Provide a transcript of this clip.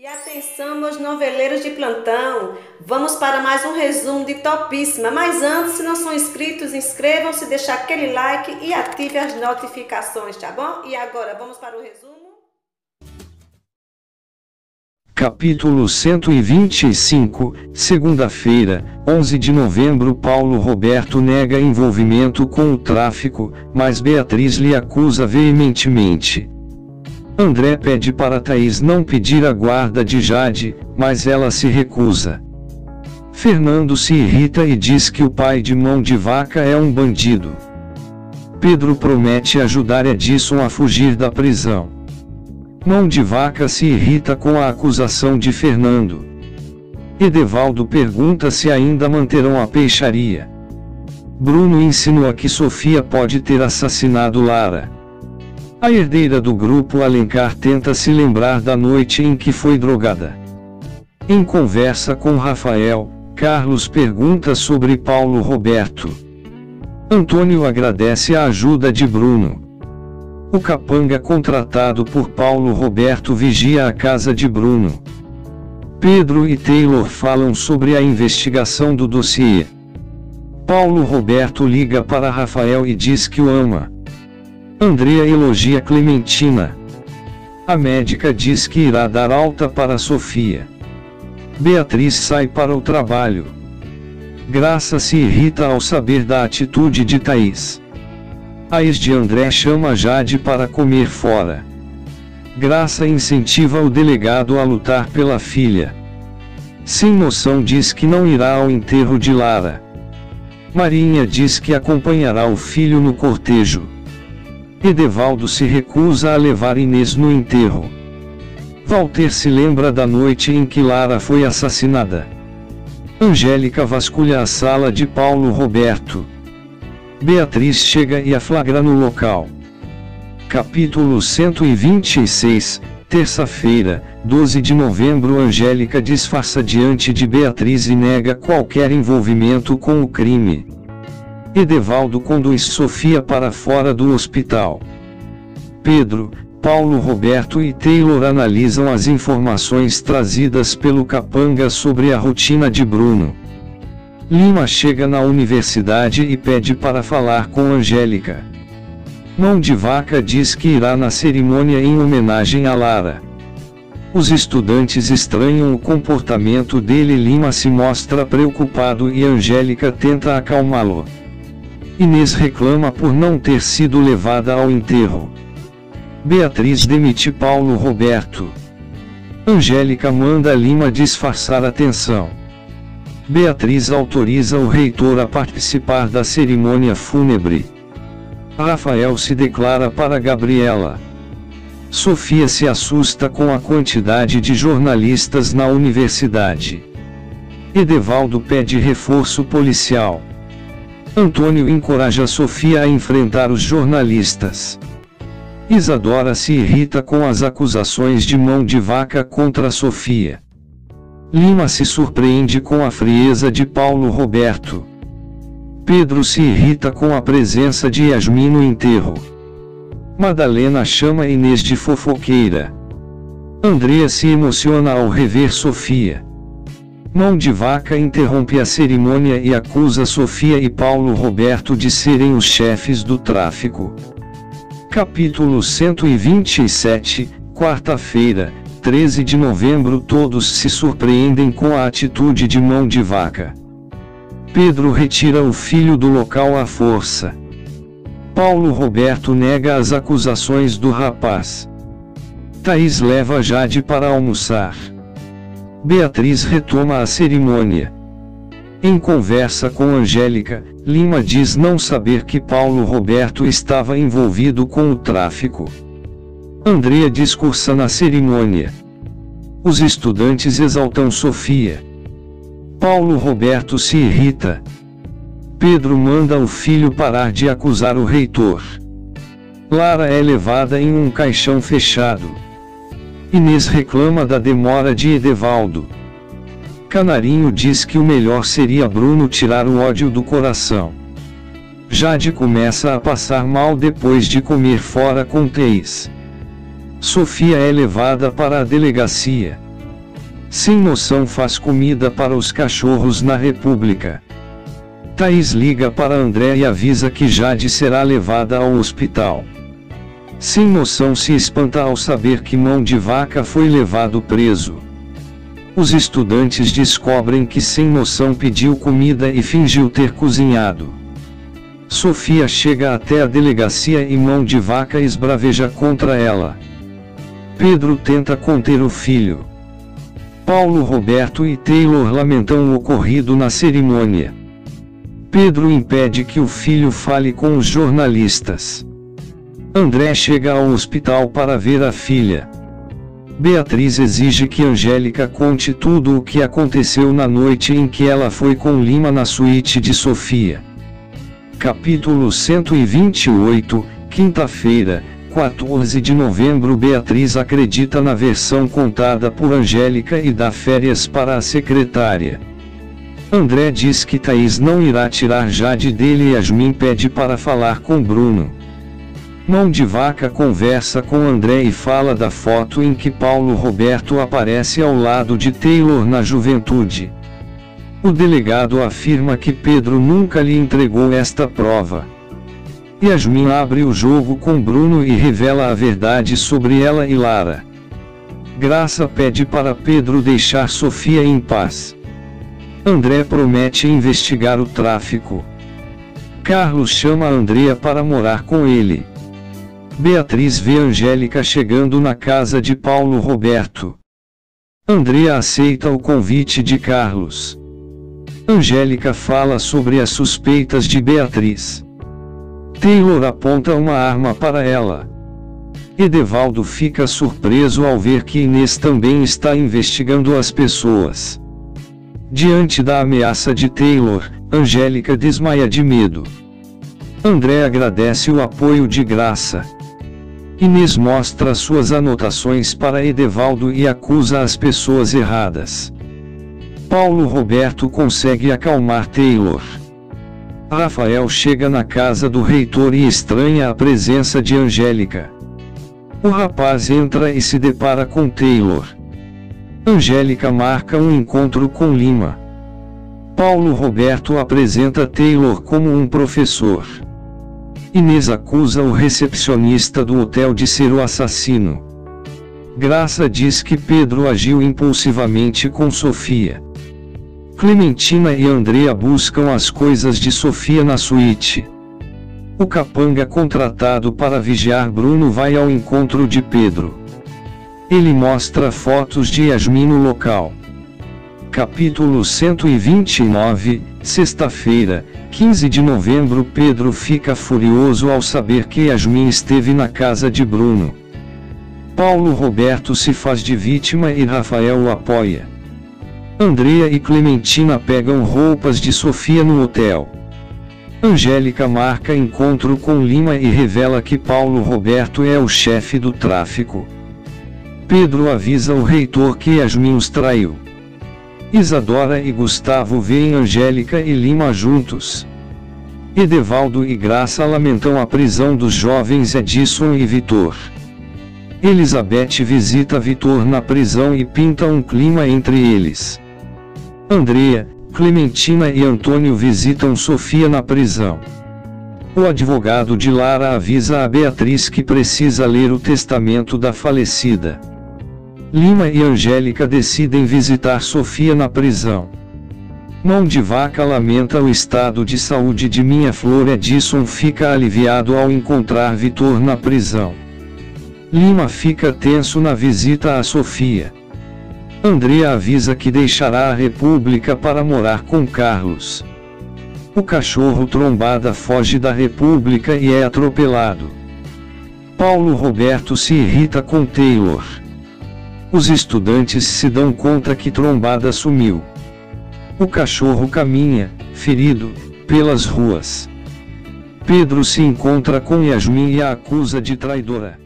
E atenção, meus noveleiros de plantão, vamos para mais um resumo de Topíssima. Mas antes, se não são inscritos, inscrevam-se, deixem aquele like e ative as notificações, tá bom? E agora, vamos para o resumo? Capítulo 125, segunda-feira, 11 de novembro. Paulo Roberto nega envolvimento com o tráfico, mas Beatriz lhe acusa veementemente. André pede para Thaís não pedir a guarda de Jade, mas ela se recusa. Fernando se irrita e diz que o pai de Mão de Vaca é um bandido. Pedro promete ajudar Edison a fugir da prisão. Mão de Vaca se irrita com a acusação de Fernando. Edevaldo pergunta se ainda manterão a peixaria. Bruno insinua que Sofia pode ter assassinado Lara. A herdeira do grupo Alencar tenta se lembrar da noite em que foi drogada. Em conversa com Rafael, Carlos pergunta sobre Paulo Roberto. Antônio agradece a ajuda de Bruno. O capanga contratado por Paulo Roberto vigia a casa de Bruno. Pedro e Taylor falam sobre a investigação do dossiê. Paulo Roberto liga para Rafael e diz que o ama. Andrea elogia Clementina. A médica diz que irá dar alta para Sofia. Beatriz sai para o trabalho. Graça se irrita ao saber da atitude de Thaís. A ex de André chama Jade para comer fora. Graça incentiva o delegado a lutar pela filha. Sem noção diz que não irá ao enterro de Lara. Marinha diz que acompanhará o filho no cortejo. Edevaldo se recusa a levar Inês no enterro. Walter se lembra da noite em que Lara foi assassinada. Angélica vasculha a sala de Paulo Roberto. Beatriz chega e a flagra no local. Capítulo 126, terça-feira, 12 de novembro. Angélica disfarça diante de Beatriz e nega qualquer envolvimento com o crime. Edevaldo conduz Sofia para fora do hospital. Pedro, Paulo Roberto e Taylor analisam as informações trazidas pelo capanga sobre a rotina de Bruno. Lima chega na universidade e pede para falar com Angélica. Mão de Vaca diz que irá na cerimônia em homenagem a Lara. Os estudantes estranham o comportamento dele. Lima se mostra preocupado e Angélica tenta acalmá-lo. Inês reclama por não ter sido levada ao enterro. Beatriz demite Paulo Roberto. Angélica manda Lima disfarçar a tensão. Beatriz autoriza o reitor a participar da cerimônia fúnebre. Rafael se declara para Gabriela. Sofia se assusta com a quantidade de jornalistas na universidade. Edevaldo pede reforço policial. Antônio encoraja Sofia a enfrentar os jornalistas. Isadora se irrita com as acusações de Mão de Vaca contra Sofia. Lima se surpreende com a frieza de Paulo Roberto. Pedro se irrita com a presença de Yasmin no enterro. Madalena chama Inês de fofoqueira. Andrea se emociona ao rever Sofia. Mão de Vaca interrompe a cerimônia e acusa Sofia e Paulo Roberto de serem os chefes do tráfico. Capítulo 127, quarta-feira, 13 de novembro. Todos se surpreendem com a atitude de Mão de Vaca. Pedro retira o filho do local à força. Paulo Roberto nega as acusações do rapaz. Thaís leva Jade para almoçar. Beatriz retoma a cerimônia. Em conversa com Angélica, Lima diz não saber que Paulo Roberto estava envolvido com o tráfico. Andrea discursa na cerimônia. Os estudantes exaltam Sofia. Paulo Roberto se irrita. Pedro manda o filho parar de acusar o reitor. Lara é levada em um caixão fechado. Inês reclama da demora de Edevaldo. Canarinho diz que o melhor seria Bruno tirar o ódio do coração. Jade começa a passar mal depois de comer fora com Thaís. Sofia é levada para a delegacia. Sem noção faz comida para os cachorros na República. Thaís liga para André e avisa que Jade será levada ao hospital. Sem noção se espanta ao saber que Mão de Vaca foi levado preso. Os estudantes descobrem que Sem Noção pediu comida e fingiu ter cozinhado. Sofia chega até a delegacia e Mão de Vaca esbraveja contra ela. Pedro tenta conter o filho. Paulo Roberto e Taylor lamentam o ocorrido na cerimônia. Pedro impede que o filho fale com os jornalistas. André chega ao hospital para ver a filha. Beatriz exige que Angélica conte tudo o que aconteceu na noite em que ela foi com Lima na suíte de Sofia. Capítulo 128, quinta-feira, 14 de novembro. Beatriz acredita na versão contada por Angélica e dá férias para a secretária. André diz que Thaís não irá tirar Jade dele e Yasmin pede para falar com Bruno. Mão de Vaca conversa com André e fala da foto em que Paulo Roberto aparece ao lado de Taylor na juventude. O delegado afirma que Pedro nunca lhe entregou esta prova. Yasmin abre o jogo com Bruno e revela a verdade sobre ela e Lara. Graça pede para Pedro deixar Sofia em paz. André promete investigar o tráfico. Carlos chama Andrea para morar com ele. Beatriz vê Angélica chegando na casa de Paulo Roberto. Andrea aceita o convite de Carlos. Angélica fala sobre as suspeitas de Beatriz. Taylor aponta uma arma para ela. Edevaldo fica surpreso ao ver que Inês também está investigando as pessoas. Diante da ameaça de Taylor, Angélica desmaia de medo. André agradece o apoio de Graça. Inês mostra suas anotações para Edevaldo e acusa as pessoas erradas. Paulo Roberto consegue acalmar Taylor. Rafael chega na casa do reitor e estranha a presença de Angélica. O rapaz entra e se depara com Taylor. Angélica marca um encontro com Lima. Paulo Roberto apresenta Taylor como um professor. Inês acusa o recepcionista do hotel de ser o assassino. Graça diz que Pedro agiu impulsivamente com Sofia. Clementina e Andrea buscam as coisas de Sofia na suíte. O capanga contratado para vigiar Bruno vai ao encontro de Pedro. Ele mostra fotos de Yasmin no local. Capítulo 129, sexta-feira, 15 de novembro. Pedro fica furioso ao saber que Yasmin esteve na casa de Bruno. Paulo Roberto se faz de vítima e Rafael o apoia. Andrea e Clementina pegam roupas de Sofia no hotel. Angélica marca encontro com Lima e revela que Paulo Roberto é o chefe do tráfico. Pedro avisa o reitor que Yasmin os traiu. Isadora e Gustavo veem Angélica e Lima juntos. Edevaldo e Graça lamentam a prisão dos jovens Edson e Vitor. Elizabeth visita Vitor na prisão e pinta um clima entre eles. Andrea, Clementina e Antônio visitam Sofia na prisão. O advogado de Lara avisa a Beatriz que precisa ler o testamento da falecida. Lima e Angélica decidem visitar Sofia na prisão. Mão de Vaca lamenta o estado de saúde de Minha Flor. Edson fica aliviado ao encontrar Vitor na prisão. Lima fica tenso na visita a Sofia. Andrea avisa que deixará a República para morar com Carlos. O cachorro Trombada foge da República e é atropelado. Paulo Roberto se irrita com Taylor. Os estudantes se dão conta que Trombada sumiu. O cachorro caminha, ferido, pelas ruas. Pedro se encontra com Yasmin e a acusa de traidora.